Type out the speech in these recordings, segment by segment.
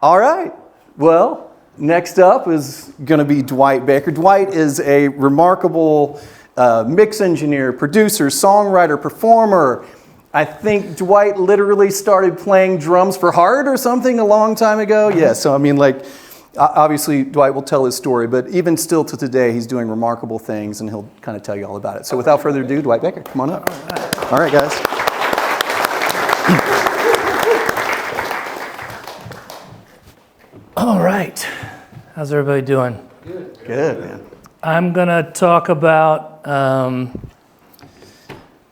All right. Well, next up is going to be Dwight Baker. Dwight is a remarkable mix engineer, producer, songwriter, performer. I think Dwight literally started playing drums for Heart or something a long time ago. Yeah, so I mean, like, obviously Dwight will tell his story, but even still to today, he's doing remarkable things, and he'll kind of tell you all about it. So without further ado, Dwight Baker, come on up. All right, guys. All right. How's everybody doing? Good, man. I'm going to talk about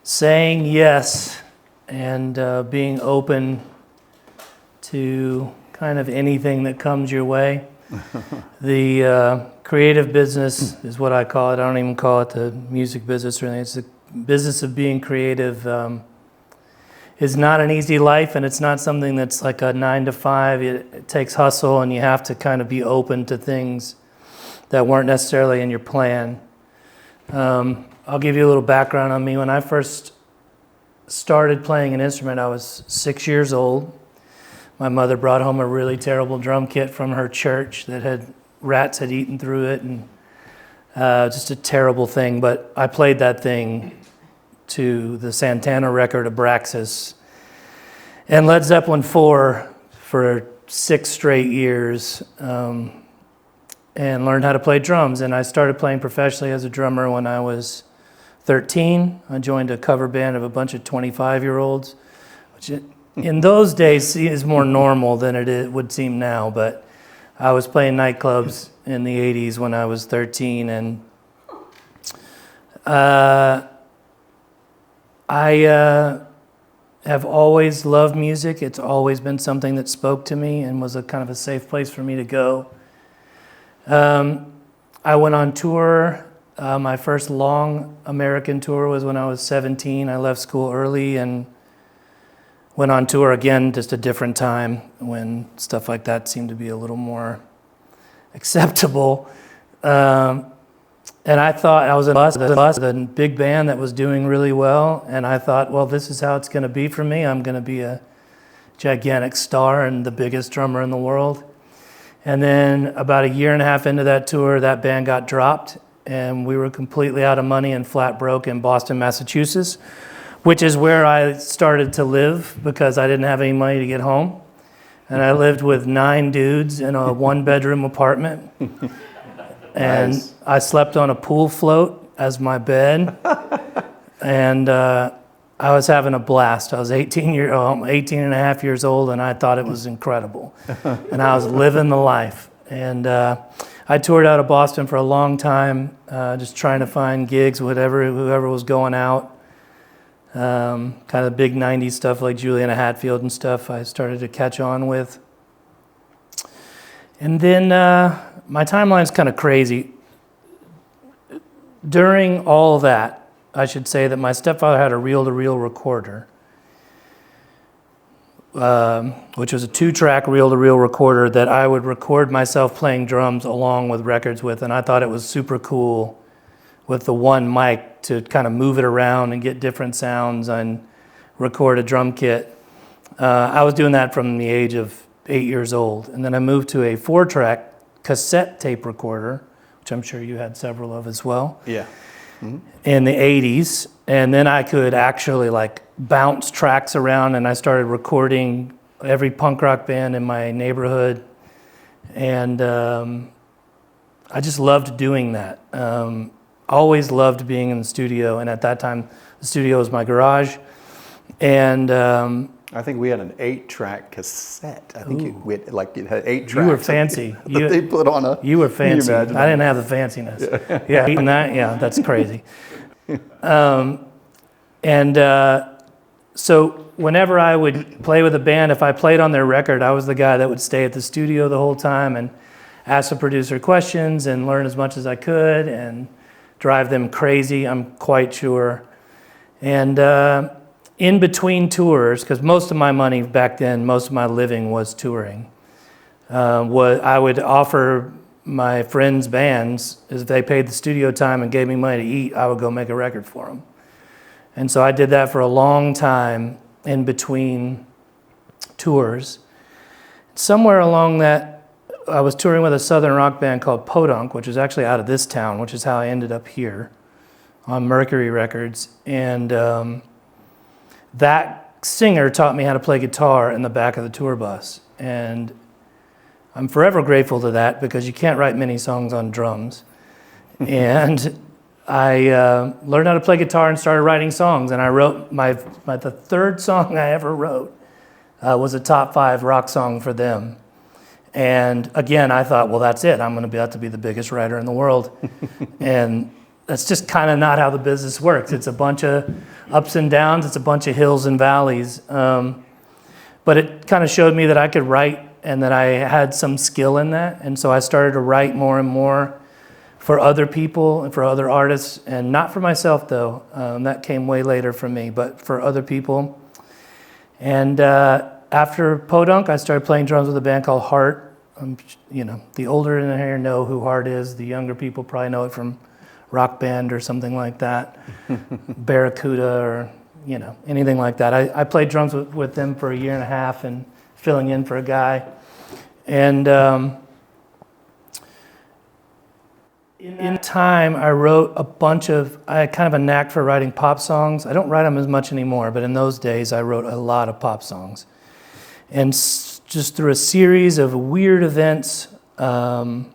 saying yes and being open to kind of anything that comes your way. The creative business is what I call it. I don't even call it the music business or anything. It's the business of being creative. Is not an easy life, and it's not something that's like a 9 to 5. It takes hustle, and you have to kind of be open to things that weren't necessarily in your plan. I'll give you a little background on me. When I first started playing an instrument, I was 6 years old. My mother brought home a really terrible drum kit from her church that rats had eaten through it, and just a terrible thing. But I played that thing to the Santana record, Abraxas, and Led Zeppelin 4 for 6 straight years, and learned how to play drums. And I started playing professionally as a drummer when I was 13. I joined a cover band of a bunch of 25-year-olds, which in those days is more normal than it would seem now, but I was playing nightclubs in the 80s when I was 13, and I have always loved music. It's always been something that spoke to me and was a kind of a safe place for me to go. I went on tour. My first long American tour was when I was 17. I left school early and went on tour again, just a different time when stuff like that seemed to be a little more acceptable. And I thought I was in a big band that was doing really well, and I thought, well, this is how it's going to be for me. I'm going to be a gigantic star and the biggest drummer in the world. And then about a year and a half into that tour, that band got dropped, and we were completely out of money and flat broke in Boston, Massachusetts, which is where I started to live because I didn't have any money to get home. And I lived with 9 dudes in a 1-bedroom apartment. And nice. I slept on a pool float as my bed, and I was having a blast. I was 18 and a half years old, and I thought it was incredible. And I was living the life. And I toured out of Boston for a long time, just trying to find gigs, whoever was going out. Kind of big 90s stuff like Juliana Hatfield and stuff I started to catch on with. And then my timeline's kind of crazy. During all of that, I should say that my stepfather had a reel-to-reel recorder, which was a 2-track reel-to-reel recorder that I would record myself playing drums along with records with, and I thought it was super cool with the one mic to kind of move it around and get different sounds and record a drum kit. I was doing that from the age of 8 years old, and then I moved to a 4-track cassette tape recorder, which I'm sure you had several of as well. Yeah. Mm-hmm. In the 80s, and then I could actually like bounce tracks around, and I started recording every punk rock band in my neighborhood, and I just loved doing that. Always loved being in the studio, and at that time the studio was my garage, and I think we had an 8-track cassette. I think it had 8 tracks. You were fancy. They put on a. You were fancy. I didn't have the fanciness. Yeah, even that. Yeah, that's crazy. So whenever I would play with a band, if I played on their record, I was the guy that would stay at the studio the whole time and ask the producer questions and learn as much as I could and drive them crazy, I'm quite sure. And in between tours, because most of my money back then, most of my living was touring, I would offer my friends' bands, if they paid the studio time and gave me money to eat, I would go make a record for them. And so I did that for a long time in between tours. Somewhere along that, I was touring with a southern rock band called Podunk, which is actually out of this town, which is how I ended up here on Mercury Records. And that singer taught me how to play guitar in the back of the tour bus. And I'm forever grateful to that because you can't write many songs on drums. And I learned how to play guitar and started writing songs. And I wrote the third song I ever wrote was a top 5 rock song for them. And again, I thought, well, that's it. I'm going to be out to be the biggest writer in the world. And that's just kind of not how the business works. It's a bunch of ups and downs. It's a bunch of hills and valleys. But it kind of showed me that I could write and that I had some skill in that. And so I started to write more and more for other people and for other artists, and not for myself though. That came way later for me, but for other people. And after Podunk, I started playing drums with a band called Heart. The older in here know who Heart is. The younger people probably know it from Rock Band or something like that, Barracuda or anything like that. I played drums with them for 1.5 years and filling in for a guy. And in time, I wrote I had kind of a knack for writing pop songs. I don't write them as much anymore, but in those days, I wrote a lot of pop songs. And just through a series of weird events, Kelly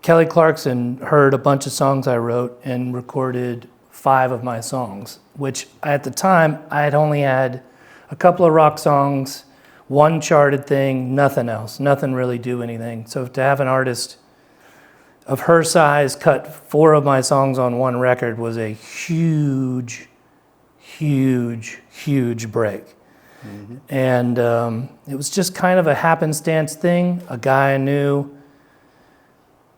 Clarkson heard a bunch of songs I wrote and recorded 5 of my songs, which at the time, I had only had a couple of rock songs, 1 charted thing, nothing else, nothing really do anything. So to have an artist of her size cut 4 of my songs on 1 record was a huge, huge, huge break. Mm-hmm. And it was just kind of a happenstance thing. A guy I knew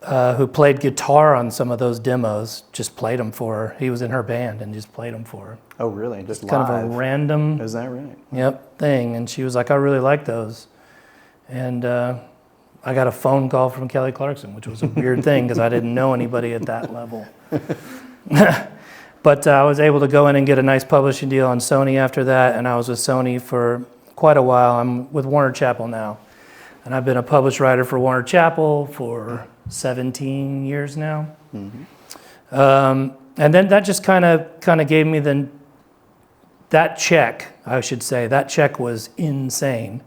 who played guitar on some of those demos just played them for her. He was in her band and just played them for her. Oh, really? Just live? Kind of a random... Is that right? Yep, thing. And she was like, I really like those. And I got a phone call from Kelly Clarkson, which was a weird thing because I didn't know anybody at that level. But I was able to go in and get a nice publishing deal on Sony after that, and I was with Sony for quite a while. I'm with Warner Chappell now. And I've been a published writer for Warner Chappell for 17 years now. Mm-hmm. And then that just kind of gave me that check, I should say. That check was insane.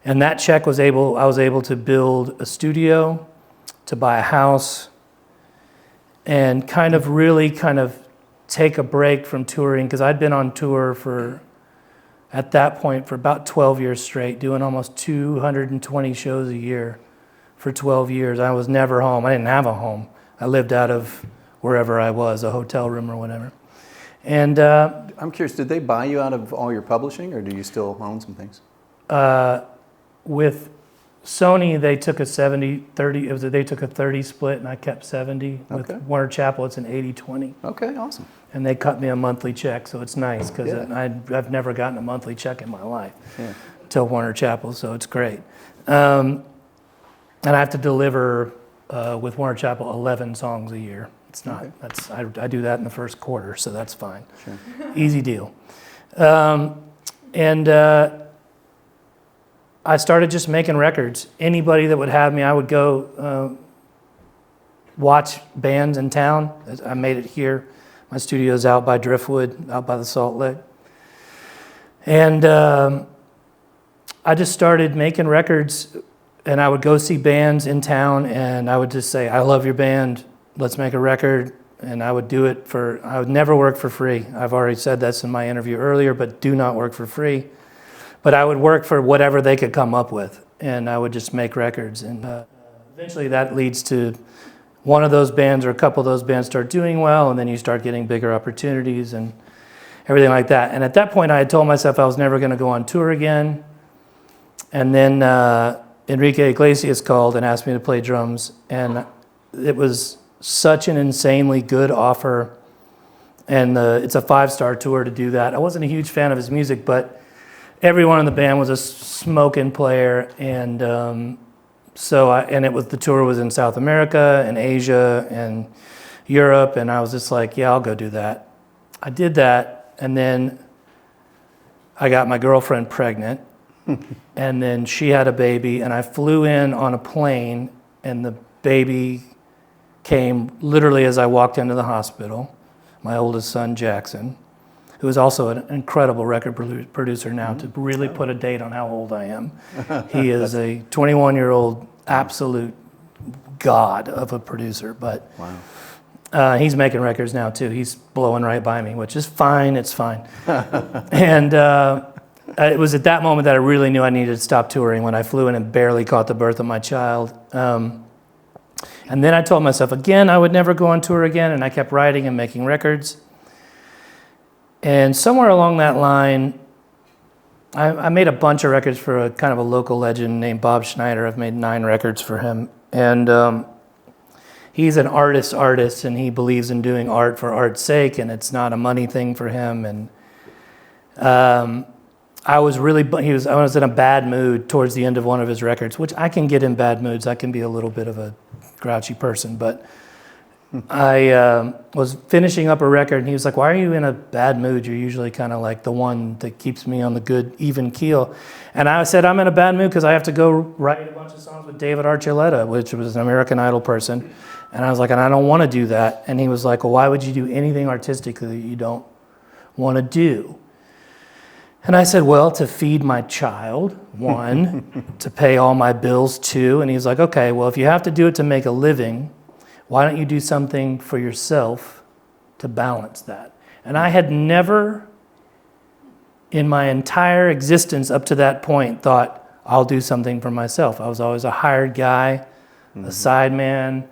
And that check I was able to build a studio, to buy a house, and really take a break from touring, because I'd been on tour at that point for about 12 years straight, doing almost 220 shows a year for 12 years. I was never home. I didn't have a home. I lived out of wherever I was, a hotel room or whatever. And I'm curious, did they buy you out of all your publishing, or do you still own some things? With Sony, they took a 70-30. They took a 30 split, and I kept 70. With Warner Chappell, it's an 80-20. Okay, awesome. And they cut me a monthly check, so it's nice because Yeah. I've never gotten a monthly check in my life Yeah. till Warner Chappell, so it's great. And I have to deliver with Warner Chappell 11 songs a year. It's not. Okay. I do that in the first quarter, so that's fine. Sure. Easy deal. I started just making records. Anybody that would have me, I would go watch bands in town. I made it here. My studio's out by Driftwood, out by the Salt Lick. And I just started making records, and I would go see bands in town, and I would just say, I love your band, let's make a record. And I would do it I would never work for free. I've already said this in my interview earlier, but do not work for free. But I would work for whatever they could come up with, and I would just make records. And eventually that leads to one of those bands or a couple of those bands start doing well, and then you start getting bigger opportunities and everything like that. And at that point, I had told myself I was never going to go on tour again. And then Enrique Iglesias called and asked me to play drums, and it was such an insanely good offer. And it's a 5-star tour to do that. I wasn't a huge fan of his music, but everyone in the band was a smoking player, and the tour was in South America and Asia and Europe, and I was just like, yeah, I'll go do that. I did that, and then I got my girlfriend pregnant, and then she had a baby, and I flew in on a plane, and the baby came literally as I walked into the hospital. My oldest son, Jackson, who is also an incredible record producer now, to really put a date on how old I am. He is a 21-year-old absolute god of a producer, but he's making records now too. He's blowing right by me, which is fine. It's fine. And it was at that moment that I really knew I needed to stop touring, when I flew in and barely caught the birth of my child. And then I told myself again I would never go on tour again, and I kept writing and making records. And somewhere along that line, I made a bunch of records for a kind of a local legend named Bob Schneider. I've made 9 records for him. And he's an artist, and he believes in doing art for art's sake, and it's not a money thing for him. And I was in a bad mood towards the end of one of his records, which I can get in bad moods. I can be a little bit of a grouchy person, but I was finishing up a record, and he was like, "Why are you in a bad mood? You're usually kind of like the one that keeps me on the good, even keel." And I said, "I'm in a bad mood because I have to go write a bunch of songs with David Archuleta, which was an American Idol person." And I was like, "And I don't want to do that." And he was like, "Well, why would you do anything artistically that you don't want to do?" And I said, "Well, to feed my child, 1, to pay all my bills, 2. And he's like, "Okay, well, if you have to do it to make a living, why don't you do something for yourself to balance that?" And I had never, in my entire existence up to that point, thought, I'll do something for myself. I was always a hired guy, a sideman,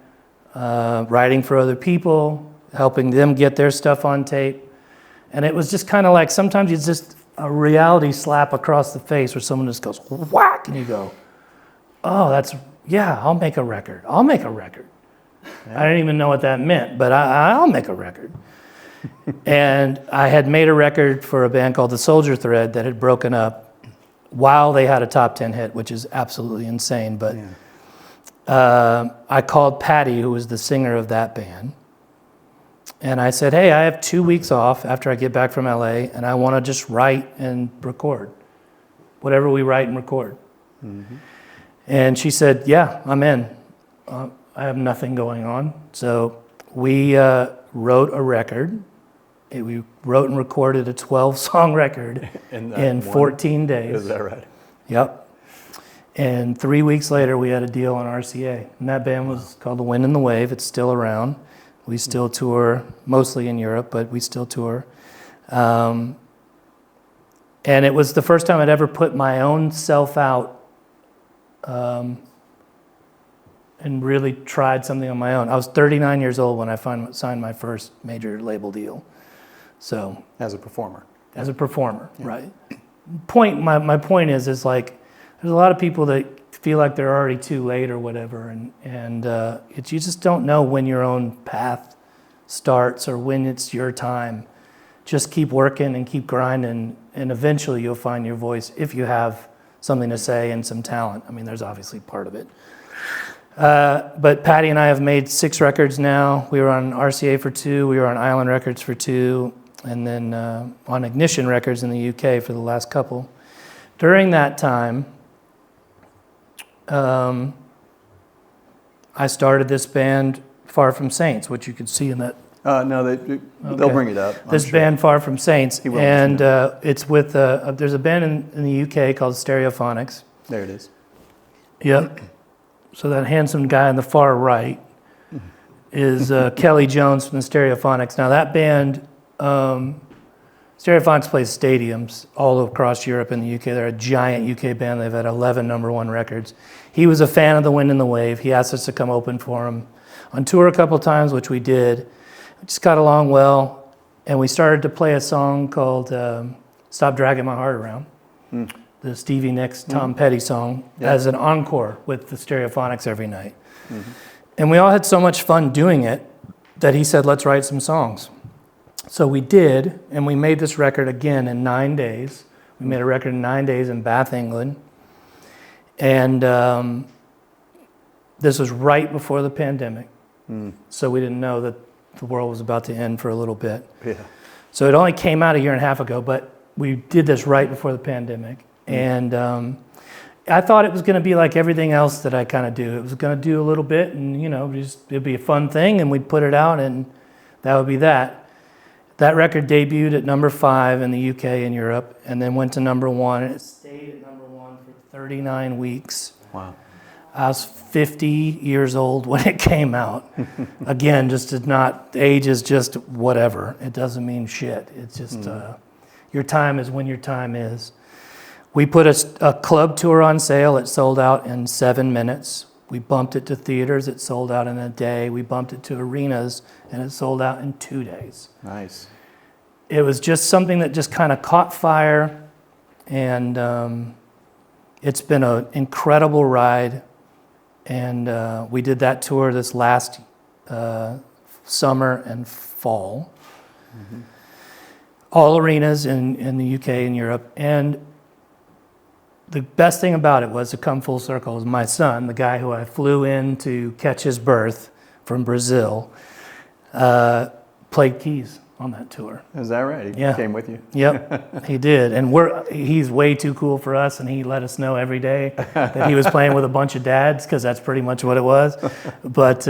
writing for other people, helping them get their stuff on tape. And it was just kind of like, sometimes it's just a reality slap across the face where someone just goes, whack, and you go, "Oh, I'll make a record. I'll make a record." Yeah. I didn't even know what that meant, but I'll make a record. And I had made a record for a band called the Soldier Thread that had broken up while they had a top 10 hit, which is absolutely insane. But I called Patty, who was the singer of that band, and I said, "Hey, I have 2 weeks off after I get back from LA, and I want to just write and record, whatever we write and record." And she said, "Yeah, I'm in. I have nothing going on." So we wrote a record. We wrote and recorded a 12-song record in 14 days. Is that right? Yep. And 3 weeks later, we had a deal on RCA. And that band was called The Wind and the Wave. It's still around. We still tour, mostly in Europe, but we still tour. And it was the first time I'd ever put my own self out and really tried something on my own. I was 39 years old when I signed my first major label deal. So as a performer. As a performer, right. My point is like, there's a lot of people that feel like they're already too late or whatever, and you just don't know when your own path starts or when it's your time. Just keep working and keep grinding, and eventually you'll find your voice if you have something to say and some talent. I mean, there's obviously part of it. But Patty and I have made 6 records now. We were on RCA for 2, we were on Island Records for 2, and then on Ignition Records in the UK for the last couple. During that time, I started this band, Far From Saints, which you can see in that. No, they'll bring it up. This band, Far From Saints, and it's with, there's a band in the UK called Stereophonics. There it is. Yep. So that handsome guy on the far right is Kelly Jones from the Stereophonics. Now that band, Stereophonics plays stadiums all across Europe and the UK. They're a giant UK band. They've had 11 #1 records. He was a fan of The Wind and the Wave. He asked us to come open for him on tour a couple times, which we did. We just got along well, and we started to play a song called "Stop Dragging My Heart Around," the Stevie Nicks, Tom Petty song, as an encore with the Stereophonics every night. And we all had so much fun doing it that he said, "Let's write some songs." So we did, and we made this record again in 9 days. We made a record in 9 days in Bath, England. And this was right before the pandemic. So we didn't know that the world was about to end for a little bit. So it only came out a year and a half ago, but we did this right before the pandemic. And I thought it was going to be like everything else that I kind of do. It was going to do a little bit, and it'd be a fun thing, and we'd put it out, and that would be that. That record debuted at number 5 in the UK and Europe, and then went to number 1, and it stayed at number 1 for 39 weeks. Wow. I was 50 years old when it came out. Again, age is just whatever. It doesn't mean shit. It's just your time is when your time is. We put a club tour on sale. It sold out in 7 minutes. We bumped it to theaters. It sold out in a day. We bumped it to arenas, and it sold out in 2 days. Nice. It was just something that just kind of caught fire, and it's been an incredible ride. And we did that tour this last summer and fall. All arenas in the UK and Europe. And the best thing about it was, to come full circle, was my son, the guy who I flew in to catch his birth from Brazil, played keys on that tour. Is that right? He came with you? Yep, he did. And he's way too cool for us, and he let us know every day that he was playing with a bunch of dads, because that's pretty much what it was. But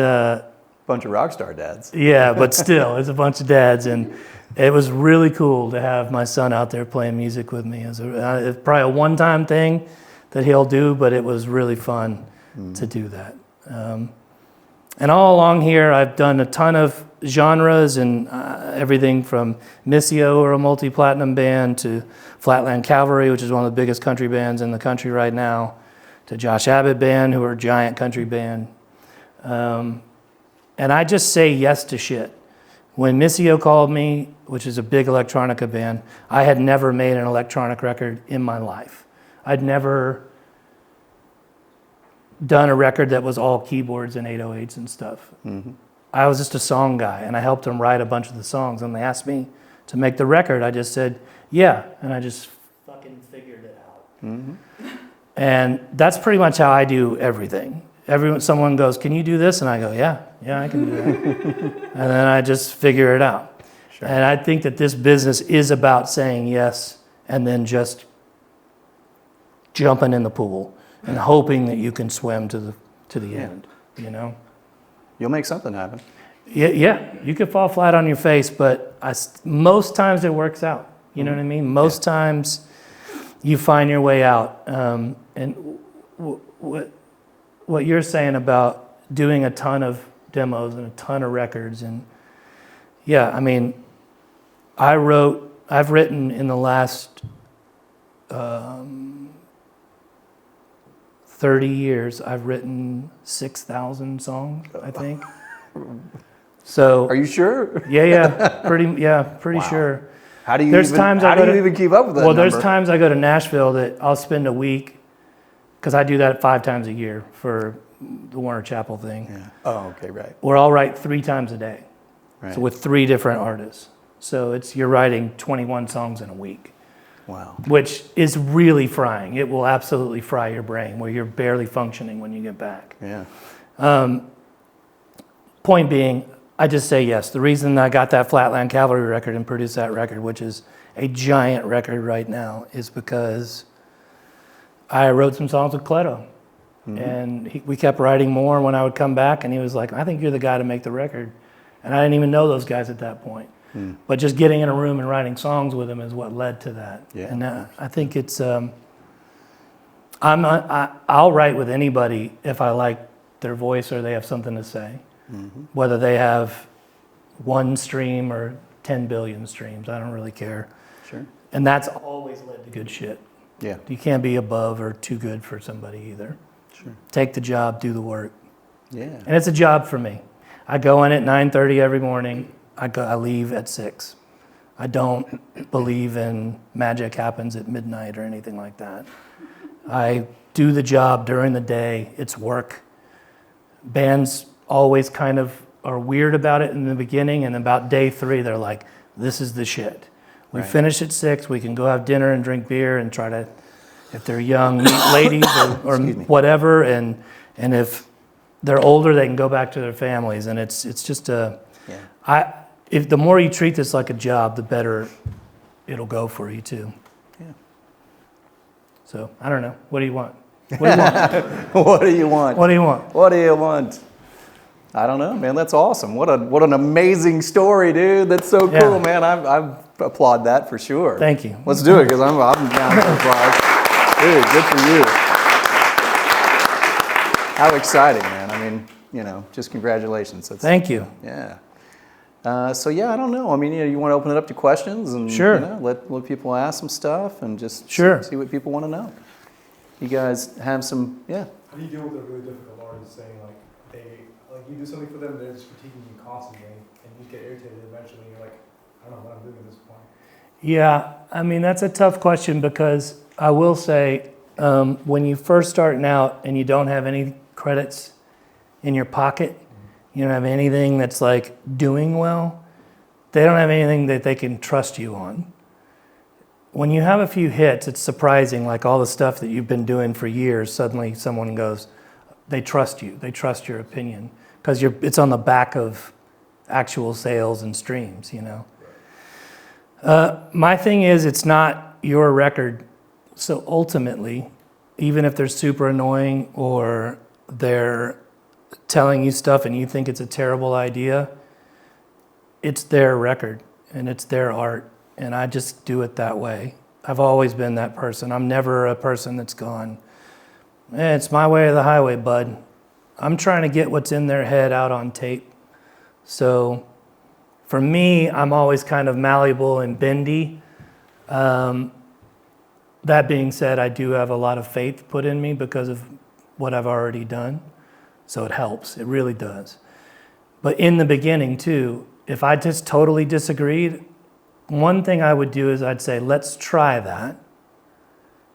bunch of rock star dads. Yeah, but still, it's a bunch of dads, and it was really cool to have my son out there playing music with me. It's probably a one-time thing that he'll do, but it was really fun to do that. And all along here, I've done a ton of genres, and everything from Missio, or a multi-platinum band, to Flatland Cavalry, which is one of the biggest country bands in the country right now, to Josh Abbott Band, who are a giant country band. And I just say yes to shit. When Missio called me, which is a big electronica band, I had never made an electronic record in my life. I'd never done a record that was all keyboards and 808s and stuff. I was just a song guy, and I helped them write a bunch of the songs. And they asked me to make the record. I just said, yeah, and I just fucking figured it out. And that's pretty much how I do everything. Someone goes, can you do this? And I go, yeah, I can do that. And then I just figure it out. Sure. And I think that this business is about saying yes, and then just jumping in the pool and hoping that you can swim to the end, You'll make something happen. Yeah, you could fall flat on your face, but most times it works out. You know what I mean? Most times you find your way out. And what you're saying about doing a ton of demos and a ton of records, and I mean, I've written in the last 30 years, I've written 6,000 songs, I think. So are you sure? Pretty sure. How do you even keep up with that? Well, there's times I go to Nashville that I'll spend a week, because I do that 5 times a year for the Warner Chapel thing. Yeah. Oh, okay, right. Where I'll write 3 times a day. Right. So with 3 different artists. So you're writing 21 songs in a week. Wow. Which is really frying. It will absolutely fry your brain, where you're barely functioning when you get back. Yeah. Point being, I just say yes. The reason I got that Flatland Cavalry record and produced that record, which is a giant record right now, is because I wrote some songs with Cleto. And we kept writing more when I would come back, and he was like, I think you're the guy to make the record. And I didn't even know those guys at that point. But just getting in a room and writing songs with him is what led to that. Yeah. And I think it's, I'll write with anybody if I like their voice or they have something to say. Whether they have 1 stream or 10 billion streams, I don't really care. Sure. And that's always led to good shit. Yeah. You can't be above or too good for somebody either. Sure. Take the job, do the work. Yeah. And it's a job for me. I go in at 9:30 every morning. I leave at 6. I don't believe in magic happens at midnight or anything like that. I do the job during the day. It's work. Bands always kind of are weird about it in the beginning, and about day 3, they're like, this is the shit. We finish at 6, we can go have dinner and drink beer and try to, if they're young, meet ladies or whatever, and if they're older, they can go back to their families, and it's just if the more you treat this like a job, the better it'll go for you too. Yeah. So I don't know. What do you want? What do you want? What do you want? What do you want? What do you want? I don't know, man. That's awesome. What an amazing story, dude. That's so cool, man. I applaud that for sure. Thank you. Let's do it, because I'm down to applaud. Dude, good for you. How exciting, man. I mean, just congratulations. Thank you. Yeah. So yeah, I don't know. I mean, you want to open it up to questions and sure. Let people ask some stuff and just sure. see what people want to know. You guys have some, yeah. How do you deal with a really difficult artist saying you do something for them, they're just critiquing you constantly, and you get irritated eventually, and you're like, I don't know what I'm doing at this point. Yeah, I mean, that's a tough question, because I will say, when you first starting out and you don't have any credits in your pocket, you don't have anything that's like doing well, they don't have anything that they can trust you on. When you have a few hits, it's surprising, like all the stuff that you've been doing for years, suddenly someone goes, they trust you, they trust your opinion, because it's on the back of actual sales and streams, My thing is, it's not your record, so ultimately, even if they're super annoying or they're telling you stuff and you think it's a terrible idea, it's their record and it's their art, and I just do it that way. I've always been that person. I'm never a person that's gone, it's my way or the highway, bud. I'm trying to get what's in their head out on tape. So for me, I'm always kind of malleable and bendy. That being said, I do have a lot of faith put in me because of what I've already done. So it helps, it really does. But in the beginning too, if I just totally disagreed, one thing I would do is I'd say, let's try that,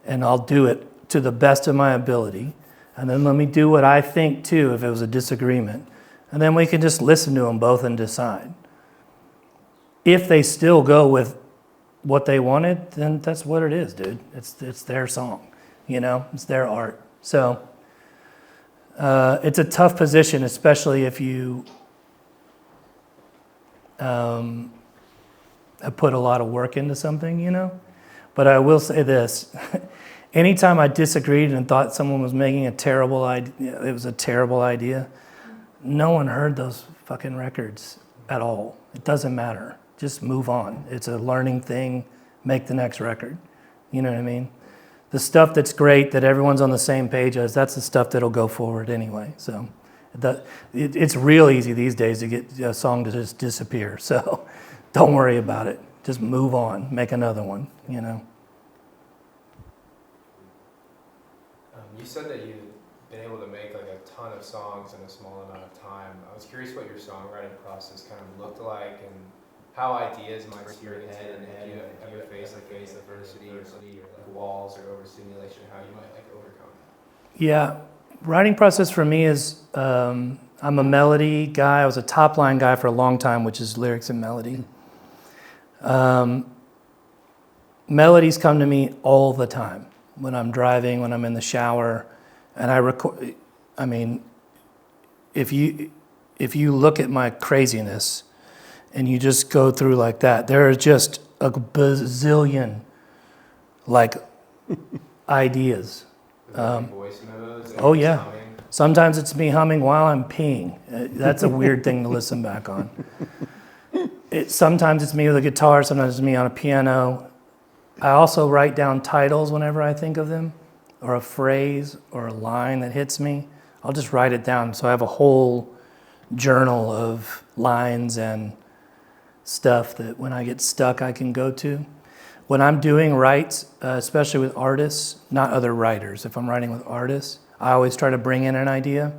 and I'll do it to the best of my ability. And then let me do what I think too, if it was a disagreement. And then we can just listen to them both and decide. If they still go with what they wanted, then that's what it is, dude. It's their song, it's their art. So it's a tough position, especially if you have put a lot of work into something, But I will say this. Anytime I disagreed and thought someone was making a terrible idea, it was a terrible idea, no one heard those fucking records at all. It doesn't matter. Just move on. It's a learning thing. Make the next record. You know what I mean? The stuff that's great, that everyone's on the same page as, that's the stuff that'll go forward anyway. So it's real easy these days to get a song to just disappear. So don't worry about it. Just move on. Make another one, You said that you've been able to make like a ton of songs in a small amount of time. I was curious what your songwriting process kind of looked like and how ideas might spring into your head. If you face adversity or like walls or overstimulation, how you might like overcome that. Yeah, writing process for me is, I'm a melody guy. I was a top line guy for a long time, which is lyrics and melody. Melodies come to me all the time. When I'm driving, when I'm in the shower, and I record. I mean, if you look at my craziness, and you just go through like that, there are just a bazillion, ideas. Voice memos. Oh yeah. Humming. Sometimes it's me humming while I'm peeing. That's a weird thing to listen back on. Sometimes it's me with a guitar. Sometimes it's me on a piano. I also write down titles whenever I think of them, or a phrase or a line that hits me. I'll just write it down. So I have a whole journal of lines and stuff that when I get stuck, I can go to. When I'm doing writes, especially with artists, not other writers, if I'm writing with artists, I always try to bring in an idea.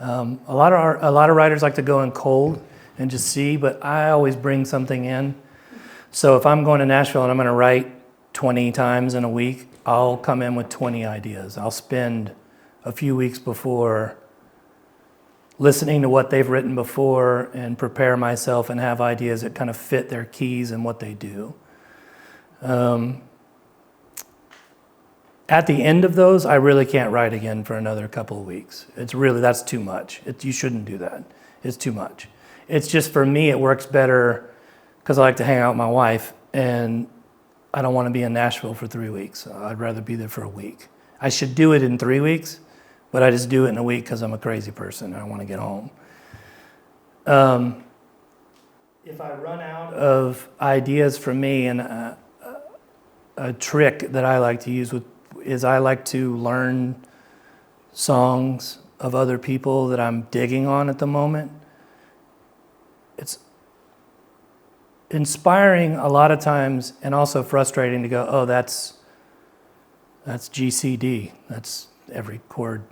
A lot of writers like to go in cold and just see, but I always bring something in. So if I'm going to Nashville and I'm going to write 20 times in a week, I'll come in with 20 ideas. I'll spend a few weeks before listening to what they've written before and prepare myself and have ideas that kind of fit their keys and what they do. At the end of those, I really can't write again for another couple of weeks. That's too much. You shouldn't do that. It's too much. It's just, for me, it works better because I like to hang out with my wife, and I don't want to be in Nashville for 3 weeks. I'd rather be there for a week. I should do it in 3 weeks, but I just do it in a week because I'm a crazy person and I want to get home. If I run out of ideas for me, and a trick that I like to use is I like to learn songs of other people that I'm digging on at the moment. It's inspiring a lot of times and also frustrating to go, oh, that's GCD. That's every chord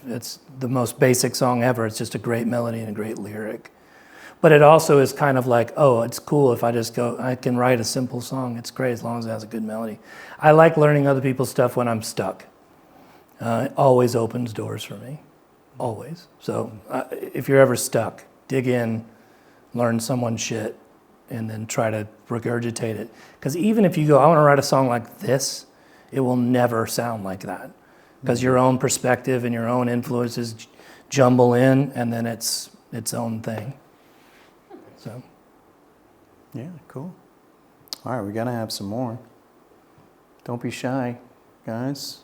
it's the most basic song ever. It's just a great melody and a great lyric. But it also is kind of like, oh, it's cool if I can write a simple song. It's great as long as it has a good melody. I like learning other people's stuff when I'm stuck. It always opens doors for me, always. So if you're ever stuck, dig in, learn someone's shit, and then try to regurgitate it. Because even if you go, I want to write a song like this, it will never sound like that. Because your own perspective and your own influences jumble in, and then it's its own thing. So. Yeah, cool. All right, we gotta have some more. Don't be shy, guys.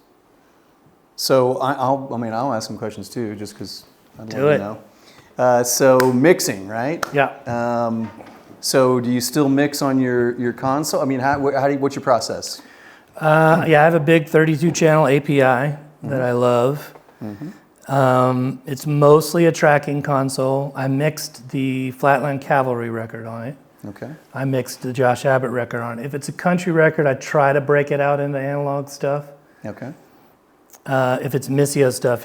So I'll ask some questions too, just because I'd love to know. So mixing, right? Yeah. So do you still mix on your console? I mean, what's your process? Yeah, I have a big 32-channel API that I love. It's mostly a tracking console. I mixed the Flatland Cavalry record on it. Okay. I mixed the Josh Abbott record on it. If it's a country record, I try to break it out into analog stuff. Okay. If it's Missio stuff,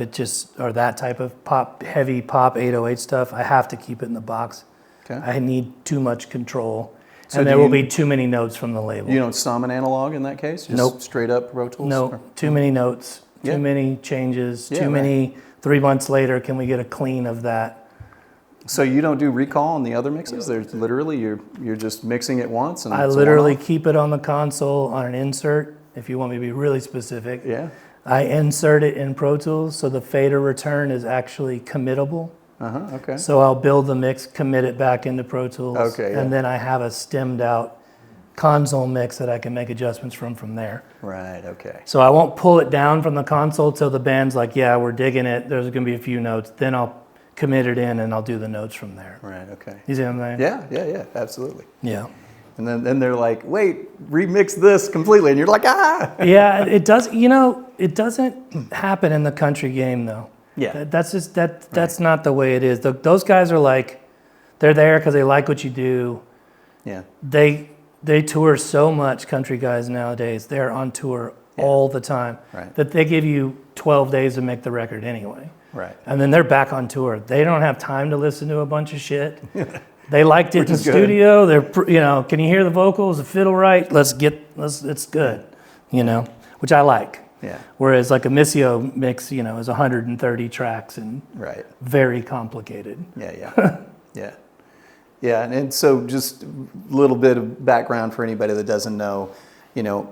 or that type of heavy pop 808 stuff, I have to keep it in the box. Okay. I need too much control. So and there will be too many notes from the label. You don't sum an analog in that case? Just Nope. Straight up Pro Tools? No, too many notes, too many changes, too many. 3 months later, can we get a clean of that? So you don't do recall on the other mixes? There's literally you're just mixing it once and I it's literally one-off? keep it on the console on an insert. If you want me to be really specific, Yeah. I insert it in Pro Tools so the fader return is actually committable. Okay. So I'll build the mix, commit it back into Pro Tools, Okay, yeah. and then I have a stemmed out console mix that I can make adjustments from there. Right, okay. So I won't pull it down from the console till the band's like, yeah, we're digging it. There's going to be a few notes. Then I'll commit it in and I'll do the notes from there. Right, okay. You see what I'm saying? Yeah, absolutely. Yeah. And then they're like, wait, remix this completely. And you're like, ah! Yeah, it does. It doesn't happen in the country game though. Yeah. That's not the way it is. Those guys are like, they're there because they like what you do. Yeah. They tour so much, country guys nowadays. They're on tour all the time. Right. That they give you 12 days to make the record anyway. Right. And then they're back on tour. They don't have time to listen to a bunch of shit. They liked it in the is good. studio. They're, can you hear the vocals, the fiddle right? It's good, which I like. Yeah. Whereas like a Missio mix, is 130 tracks and Right. very complicated. Yeah. Yeah, and so just a little bit of background for anybody that doesn't know,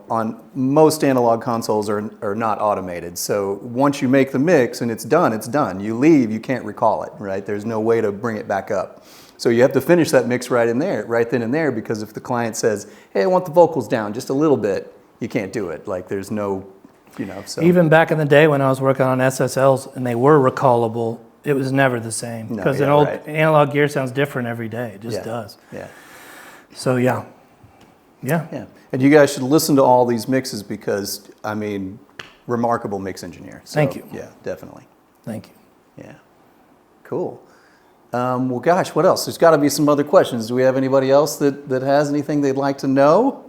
on most analog consoles are not automated. So once you make the mix and it's done. You leave, you can't recall it, right? There's no way to bring it back up. So you have to finish that mix right then and there, because if the client says, hey, I want the vocals down just a little bit, you can't do it. Like there's no, so. Even back in the day when I was working on SSLs and they were recallable, it was never the same. Because an old analog gear sounds different every day. It just does. Yeah. So yeah. And you guys should listen to all these mixes because, remarkable mix engineer. So, Thank you. Yeah, definitely. Thank you. Yeah. Cool. Well, gosh, what else? There's got to be some other questions. Do we have anybody else that has anything they'd like to know?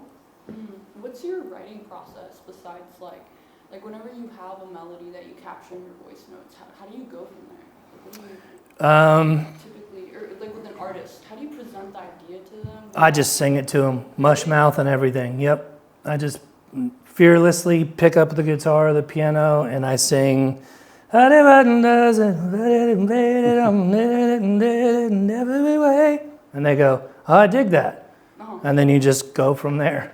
What's your writing process besides like whenever you have a melody that you capture in your voice notes, how do you go from there? What do you typically, or like with an artist, how do you present the idea to them? I just sing it to them, mush mouth and everything. Yep. I just fearlessly pick up the guitar or the piano and I sing. And they go, oh, I dig that. And then you just go from there.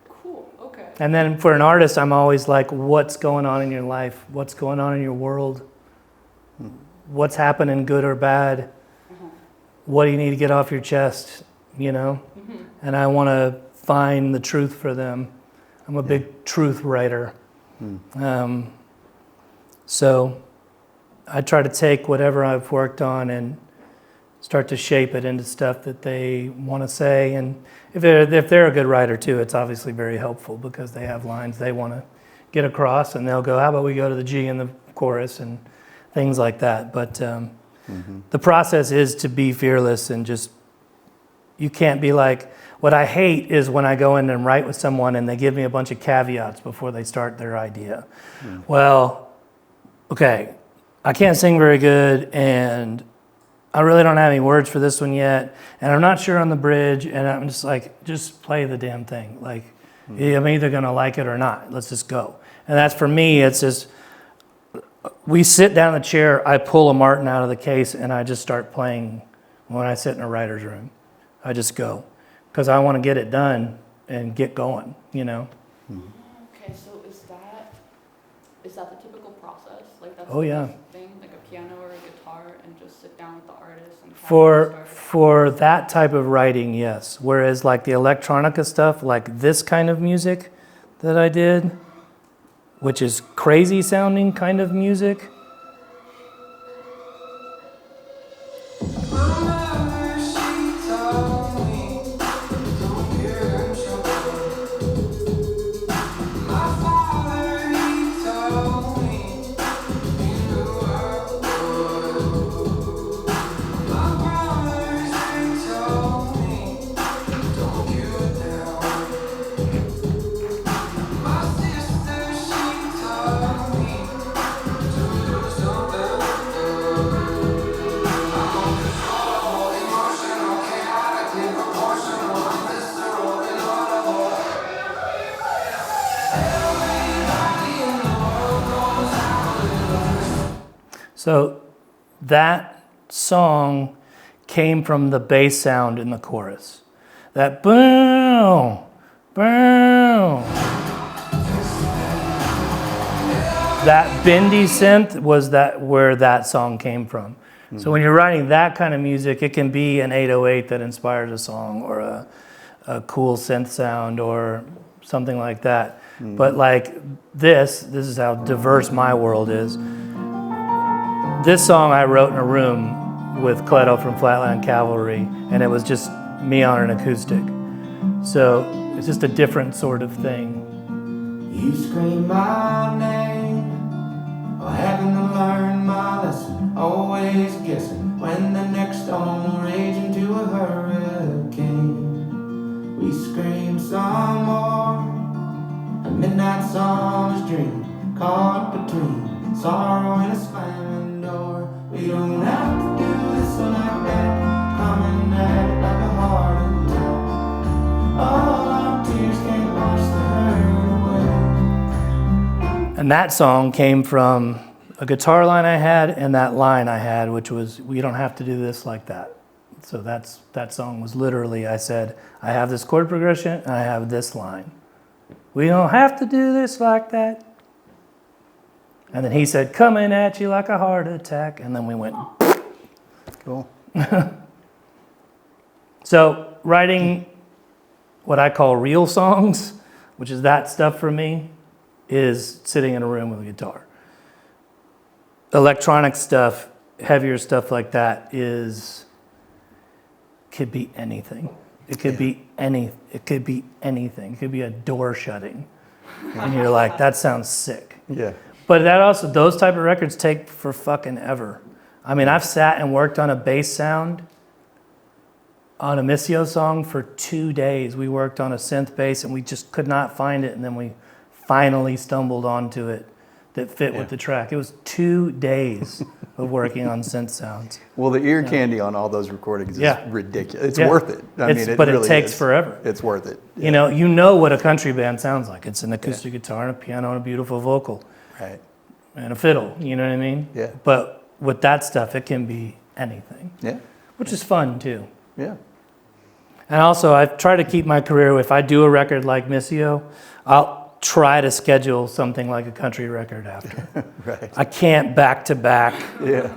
Cool, okay. And then for an artist, I'm always like, what's going on in your life? What's going on in your world? What's happening, good or bad? What do you need to get off your chest, And I want to find the truth for them. I'm a big truth writer. So I try to take whatever I've worked on and start to shape it into stuff that they want to say. And if they're a good writer too, it's obviously very helpful because they have lines they want to get across, and they'll go, how about we go to the G in the chorus and things like that. But the process is to be fearless and just, you can't be like, what I hate is when I go in and write with someone and they give me a bunch of caveats before they start their idea. Well, okay, I can't sing very good, and I really don't have any words for this one yet, and I'm not sure on the bridge, and I'm just like, just play the damn thing. Like, I'm either gonna like it or not. Let's just go. And that's, for me, it's just, we sit down in the chair, I pull a Martin out of the case, and I just start playing when I sit in a writer's room. I just go, because I want to get it done and get going, you know? Okay, so is that the typical process? Like, that's Oh, the yeah. best thing, like a piano or a guitar, and just sit down with the artist and kind of For that type of writing, yes. Whereas like the electronica stuff, like this kind of music that I did, which is crazy sounding kind of music, so that song came from the bass sound in the chorus. That boom, boom. That bendy synth was where that song came from. So when you're writing that kind of music, it can be an 808 that inspires a song, or a cool synth sound, or something like that. But like this is how diverse my world is. This song I wrote in a room with Cleto from Flatland Cavalry, and it was just me on an acoustic. So it's just a different sort of thing. You scream my name, or having to learn my lesson, always guessing when the next storm will rage into a hurricane. We scream some more, a midnight summer's dream, caught between sorrow and a slamming door. We don't have to do this like that, coming at it like a heart attack. All our tears can't wash the hurt away. And that song came from a guitar line I had and that line I had, which was, we don't have to do this like that. So that song was literally, I said, I have this chord progression and I have this line. We don't have to do this like that. And then he said, coming at you like a heart attack. And then we went. Cool. So writing what I call real songs, which is that stuff for me, is sitting in a room with a guitar. Electronic stuff, heavier stuff like that could be anything. It could be anything. It could be anything. It could be a door shutting. And you're like, that sounds sick. Yeah. But that also, those type of records take for fucking ever. I mean, I've sat and worked on a bass sound on a Missio song for 2 days. We worked on a synth bass and we just could not find it. And then we finally stumbled onto it that fit with the track. It was 2 days of working on synth sounds. Well, the ear candy on all those recordings is ridiculous. It's worth it. I mean, but really it takes is. forever. It's worth it. You know what a country band sounds like. It's an acoustic guitar and a piano and a beautiful vocal. Right. And a fiddle, you know what I mean? Yeah. But with that stuff, it can be anything. Yeah. Which is fun too. Yeah. And also, I try to keep my career, if I do a record like Missio, I'll try to schedule something like a country record after. Right. I can't back to back Yeah.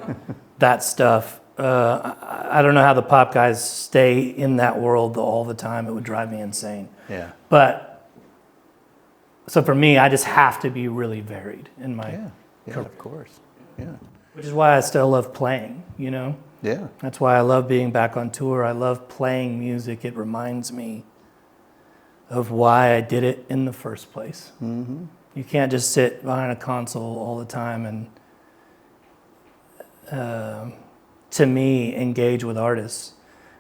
that stuff. I don't know how the pop guys stay in that world all the time. It would drive me insane. Yeah. But so for me, I just have to be really varied in my Yeah, career. of course. Yeah. Which is why I still love playing, you know? Yeah. That's why I love being back on tour. I love playing music. It reminds me of why I did it in the first place. Mm-hmm. You can't just sit behind a console all the time and, to me, engage with artists.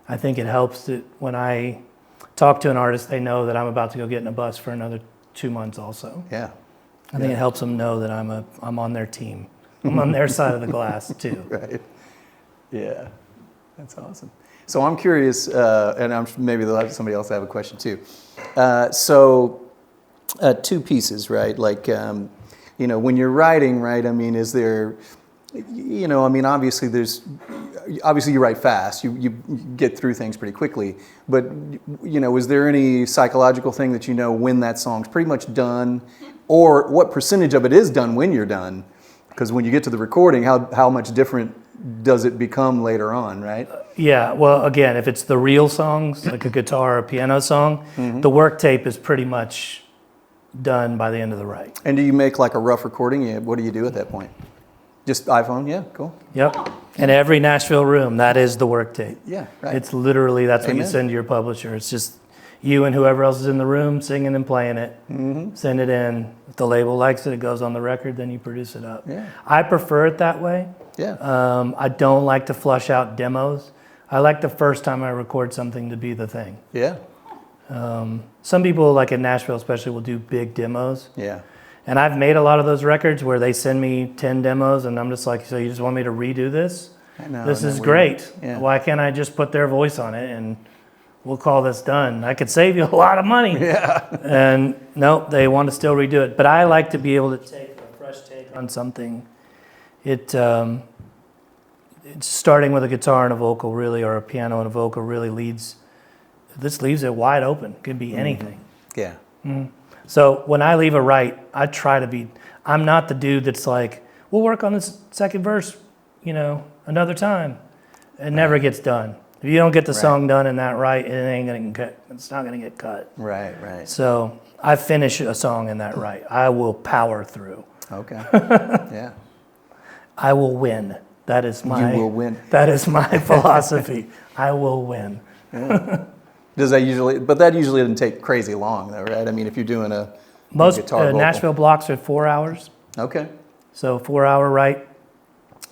I think it helps that when I talk to an artist, they know that I'm about to go get in a bus for another 2 months also. Yeah. I think it helps them know that I'm on their team. I'm on their side of the glass too. Right. Yeah. That's awesome. So I'm curious, and maybe they'll have somebody else have a question too. Two pieces, right? Like, when you're writing, right? I mean, is there, obviously you write fast. You get through things pretty quickly. But, is there any psychological thing that when that song's pretty much done, or what percentage of it is done when you're done? Because when you get to the recording, how much different does it become later on, right? Yeah, well, again, if it's the real songs, like a guitar or piano song, the work tape is pretty much done by the end of the write. And do you make like a rough recording? What do you do at that point? Just iPhone? Yeah, cool. Yep. In every Nashville room, that is the work tape. Yeah, right. It's literally, that's what you Amen. send to your publisher. It's just you and whoever else is in the room singing and playing it. Send it in. If the label likes it, it goes on the record, then you produce it up. Yeah. I prefer it that way. Yeah. I don't like to flush out demos. I like the first time I record something to be the thing. Yeah. Some people, like in Nashville especially, will do big demos. Yeah. And I've made a lot of those records where they send me 10 demos and I'm just like, so you just want me to redo this? I know. This is weird? great. Yeah. Why can't I just put their voice on it and we'll call this done? I could save you a lot of money. Yeah. And nope, they want to still redo it. But I like to be able to take a fresh take on something. It's starting with a guitar and a vocal really, or a piano and a vocal really leaves it wide open. It could be anything. Yeah. So when I leave a write, I try to be, I'm not the dude that's like, we'll work on this second verse, another time. It never gets done. If you don't get the song done in that write, it ain't gonna get, it's not gonna get cut. Right, right. So I finish a song in that write. I will power through. Okay. Yeah. I will win. That is my, You will win. That is my philosophy. I will win. Does that usually doesn't take crazy long though, right? I mean, if you're doing a Most guitar vocal. Nashville blocks are 4 hours. Okay. So 4 hour write,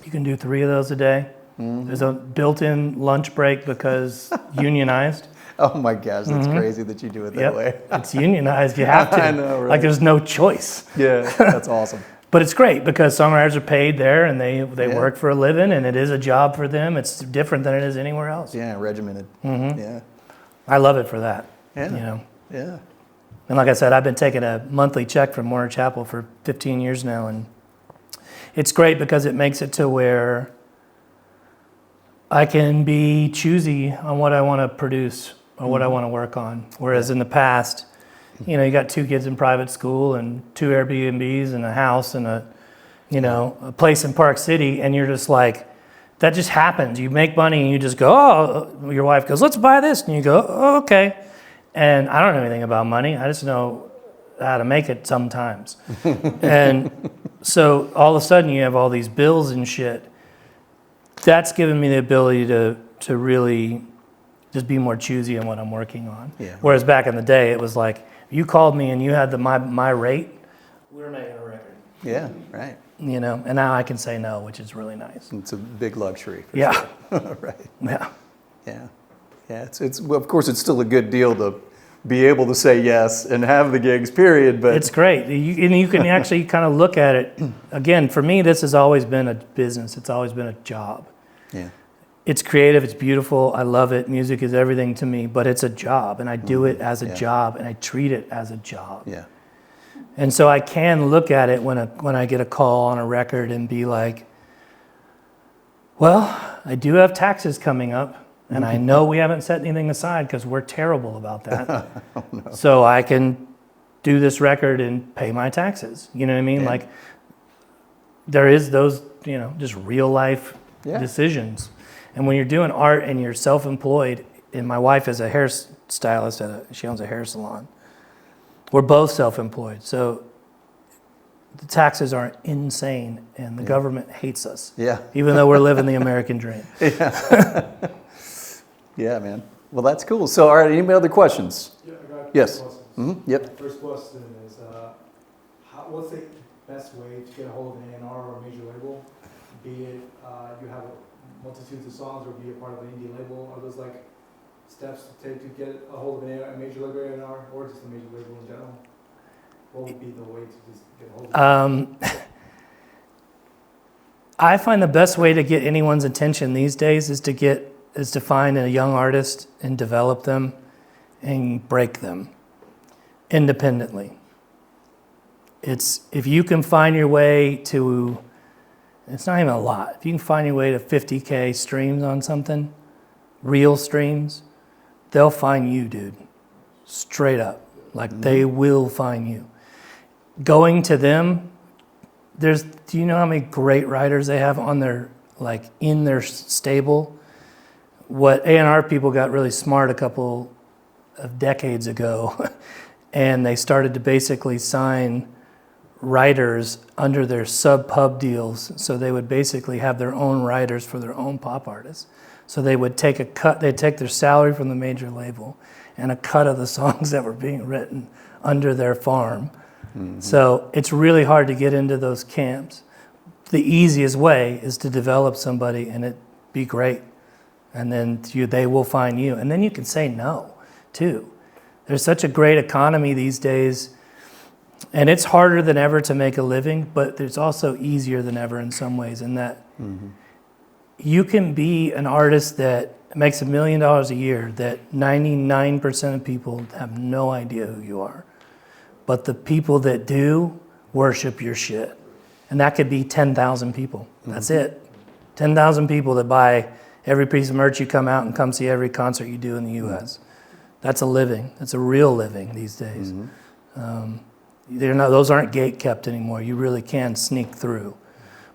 you can do 3 of those a day. There's a built-in lunch break because unionized. Oh my gosh, that's crazy that you do it that way. It's unionized. You have to. I know, right? Like there's no choice. Yeah, that's awesome. But it's great because songwriters are paid there and they work for a living and it is a job for them. It's different than it is anywhere else. Yeah, regimented. Yeah. I love it for that. Yeah. Yeah. And like I said, I've been taking a monthly check from Warner Chappell for 15 years now, and it's great because it makes it to where I can be choosy on what I want to produce or what I want to work on. Whereas in the past, you got 2 kids in private school and 2 Airbnbs and a house and a place in Park City, and you're just like, that just happens. You make money and you just go, oh, your wife goes, let's buy this. And you go, oh, okay. And I don't know anything about money. I just know how to make it sometimes. And so all of a sudden you have all these bills and shit. That's given me the ability to really just be more choosy on what I'm working on. Yeah. Whereas back in the day, it was like, you called me and you had my rate, we're making a record. Yeah, right. And now I can say no, which is really nice. It's a big luxury. For Yeah. Sure. Right. Yeah. Yeah. Yeah. Well, of course, it's still a good deal to be able to say yes and have the gigs, period. But It's great. You can actually kind of look at it. Again, for me, this has always been a business. It's always been a job. yeah. It's creative. It's beautiful. I love it. Music is everything to me, but it's a job, and I do it as a job, and I treat it as a job. Yeah. And so I can look at it when I get a call on a record and be like, well, I do have taxes coming up, and I know we haven't set anything aside because we're terrible about that. So I can do this record and pay my taxes. You know what I mean? Yeah. Like there is those, just real life Yeah. decisions. And when you're doing art and you're self-employed, and my wife is a hairstylist, she owns a hair salon. We're both self-employed, so the taxes are insane, and the government hates us. Yeah. Even though we're living the American dream. Yeah, man. Well, that's cool. So, all right, any other questions? Yeah, I got Yes. questions. Mm-hmm. Yep. First question is, what's the best way to get a hold of an A&R or a major label? Be it you have multitudes of songs, or be a part of an indie label. Are those like steps to take to get a hold of a major label A&R, or just a major label in general? What would be the way to just get a hold of it? I find the best way to get anyone's attention these days is to find a young artist and develop them and break them independently. It's if you can find your way to, it's not even a lot, if you can find your way to 50K streams on something, real streams, they'll find you, dude. Straight up. Like they will find you. Going to them, do you know how many great writers they have on their, like in their stable? What A&R people got really smart a couple of decades ago, and they started to basically sign writers under their sub-pub deals. So they would basically have their own writers for their own pop artists. So they would take a cut, they'd take their salary from the major label and a cut of the songs that were being written under their farm. Mm-hmm. So it's really hard to get into those camps. The easiest way is to develop somebody and it be great. And then they will find you. And then you can say no, too. There's such a great economy these days. And it's harder than ever to make a living, but it's also easier than ever in some ways in that you can be an artist that makes $1 million a year that 99% of people have no idea who you are. But the people that do worship your shit. And that could be 10,000 people. That's it. 10,000 people that buy every piece of merch you come out and come see every concert you do in the U.S. That's a living. That's a real living these days. Those aren't gate kept anymore. You really can sneak through.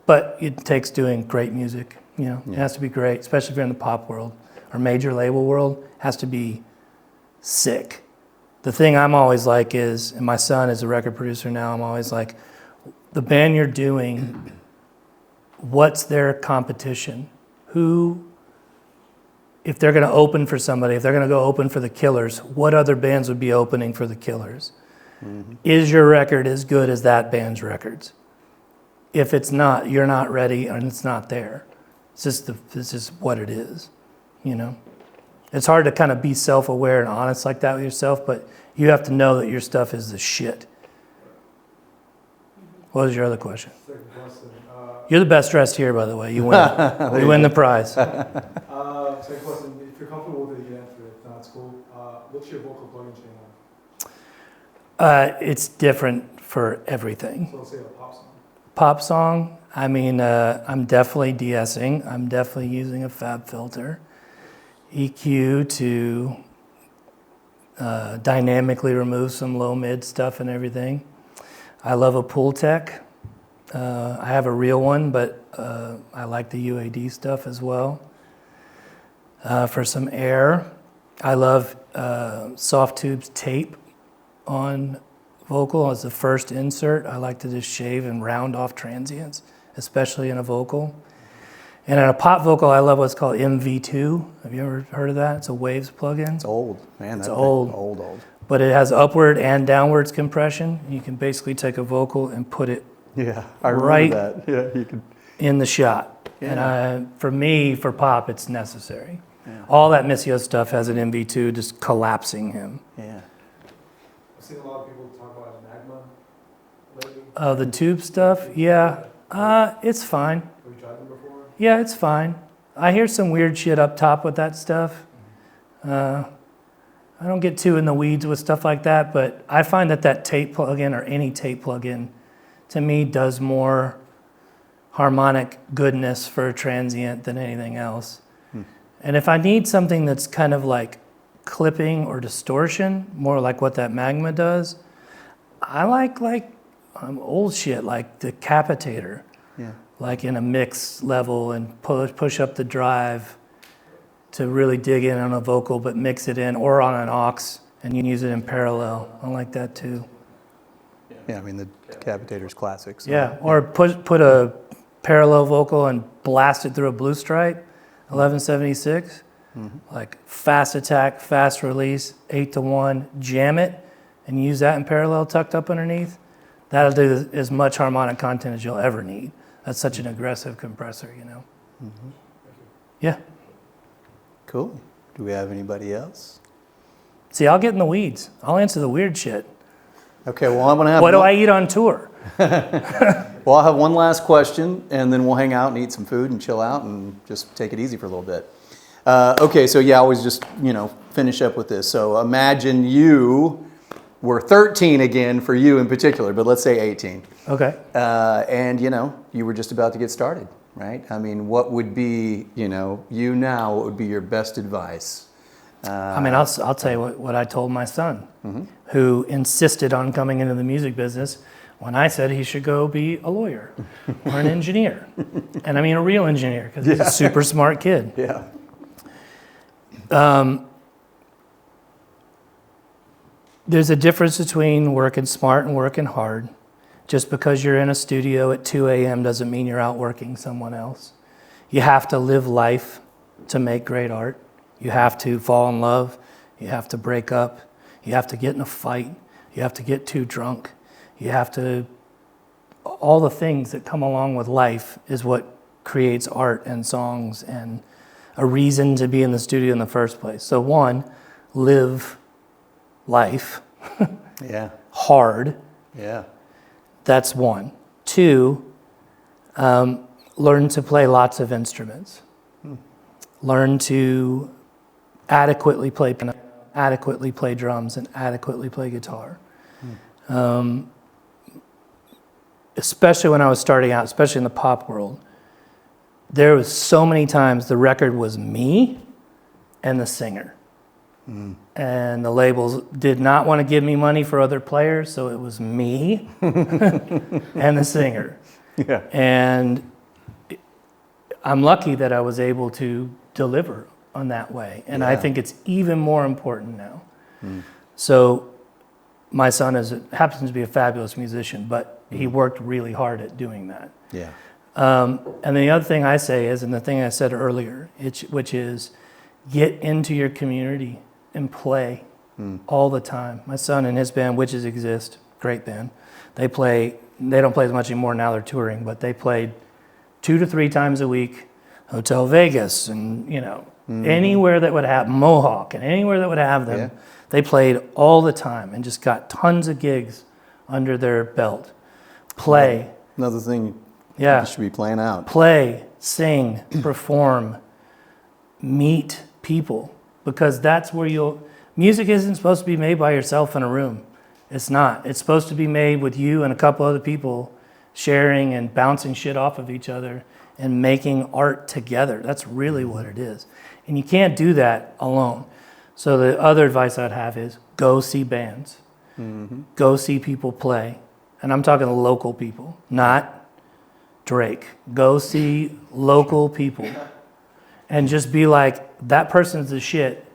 But it takes doing great music. You know, it has to be great, especially if you're in the pop world or major label world. It has to be sick. The thing I'm always like is, and my son is a record producer now, I'm always like, the band you're doing, what's their competition? Who, if they're going to open for somebody, if they're going to go open for the Killers, what other bands would be opening for the Killers? Is your record as good as that band's records? If it's not, you're not ready and it's not there. This is what it is, you know? It's hard to kind of be self-aware and honest like that with yourself, but you have to know that your stuff is the shit. What was your other question? Second question. You're the best dressed here, by the way. You win. You win the prize. Second question. If you're comfortable with it, you can answer it. No, it's cool. What's your vocal plugin channel? It's different for everything. So let's say a pop song. Pop song, I mean, I'm definitely de-essing. I'm definitely using a fab filter. EQ to dynamically remove some low-mid stuff and everything. I love a pool tech. I have a real one, but I like the UAD stuff as well. For some air, I love Soft Tube's tape on vocal as the first insert. I like to just shave and round off transients, especially in a vocal. And in a pop vocal, I love what's called MV2. Have you ever heard of that? It's a Waves plugin. It's old, man. It's old. Old. But it has upward and downwards compression. You can basically take a vocal and put it I remember that. Yeah, you can. in the shot. Yeah. And for me, for pop, it's necessary. Yeah. All that Missio stuff has an MV2 just collapsing him. Yeah. I've seen a lot of people talk about Magma lately. Oh, the tube stuff? Yeah. It's fine. Have you tried them before? Yeah, it's fine. I hear some weird shit up top with that stuff. I don't get too in the weeds with stuff like that, but I find that tape plugin or any tape plugin, to me, does more harmonic goodness for a transient than anything else. And if I need something that's kind of like clipping or distortion, more like what that Magma does, I like old shit like the Capitator. Yeah. Like in a mix level and push up the drive to really dig in on a vocal, but mix it in, or on an aux, and you can use it in parallel. I like that too. Yeah, I mean, the Decapitator's classic. So. Yeah, or put a parallel vocal and blast it through a blue stripe, 1176. Like fast attack, fast release, 8-to-1, jam it, and use that in parallel tucked up underneath. That'll do as much harmonic content as you'll ever need. That's such an aggressive compressor, you know. Yeah. Cool. Do we have anybody else? See, I'll get in the weeds. I'll answer the weird shit. Okay, well, I'm going to have... What do I eat on tour? Well, I'll have one last question, and then we'll hang out and eat some food and chill out and just take it easy for a little bit. Okay, so yeah, I always just, finish up with this. So imagine you were 13 again for you in particular, but let's say 18. Okay. And, you were just about to get started, right? I mean, what would be, what would be your best advice? I'll tell you what I told my son, who insisted on coming into the music business when I said he should go be a lawyer or an engineer. And I mean a real engineer, because he's a super smart kid. Yeah. There's a difference between working smart and working hard. Just because you're in a studio at 2 a.m. doesn't mean you're out working someone else. You have to live life to make great art. You have to fall in love. You have to break up. You have to get in a fight. You have to get too drunk. You have to... All the things that come along with life is what creates art and songs and a reason to be in the studio in the first place. So one, live life. Yeah. Hard. Yeah. That's one. Two, learn to play lots of instruments. Learn to adequately play piano, adequately play drums, and adequately play guitar. Especially when I was starting out, especially in the pop world, there was so many times the record was me and the singer. And the labels did not want to give me money for other players, so it was me and the singer. Yeah. And I'm lucky that I was able to deliver on that way. And I think it's even more important now. So my son happens to be a fabulous musician, but he worked really hard at doing that. Yeah. And the other thing I say is, and the thing I said earlier, which is get into your community and play all the time. My son and his band, Witches Exist, great band. They don't play as much anymore now, they're touring, but they played 2 to 3 times a week, Hotel Vegas, and anywhere that would have Mohawk, and anywhere that would have them. Yeah. They played all the time and just got tons of gigs under their belt. Play. Another thing Yeah. you should be playing out. Play, sing, perform, meet people, because that's where music isn't supposed to be made by yourself in a room. It's not. It's supposed to be made with you and a couple other people sharing and bouncing shit off of each other and making art together. That's really what it is. And you can't do that alone. So the other advice I'd have is go see bands. Go see people play. And I'm talking local people, not Drake. Go see local people. And just be like, that person's the shit.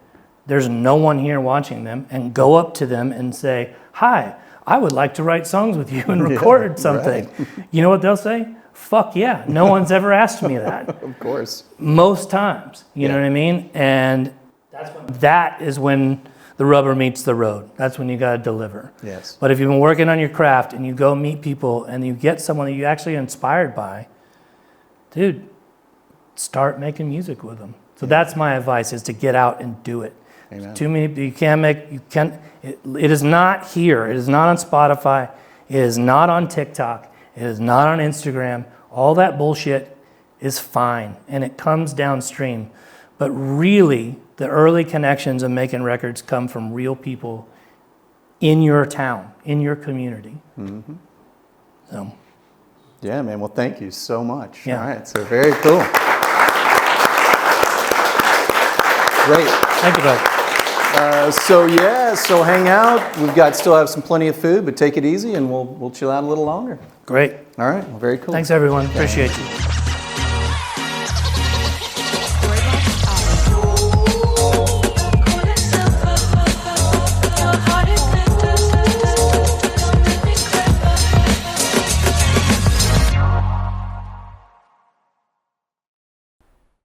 There's no one here watching them. And go up to them and say, hi, I would like to write songs with you and record something. Right. You know what they'll say? Fuck yeah. No one's ever asked me that. Of course. Most times. You know what I mean? And that is when the rubber meets the road. That's when you got to deliver. Yes. But if you've been working on your craft and you go meet people and you get someone that you actually are inspired by, dude, start making music with them. So that's my advice, is to get out and do it. Amen. Too many, it is not here. It is not on Spotify. It is not on TikTok. It is not on Instagram. All that bullshit is fine, and it comes downstream. But really, the early connections of making records come from real people in your town, in your community. So, yeah, man. Well, thank you so much. Yeah. All right. So very cool. Great. thank you, bud. So hang out. Still have plenty of food, but take it easy, and we'll chill out a little longer. Great. All right. Well, very cool. Thanks, everyone. Appreciate you.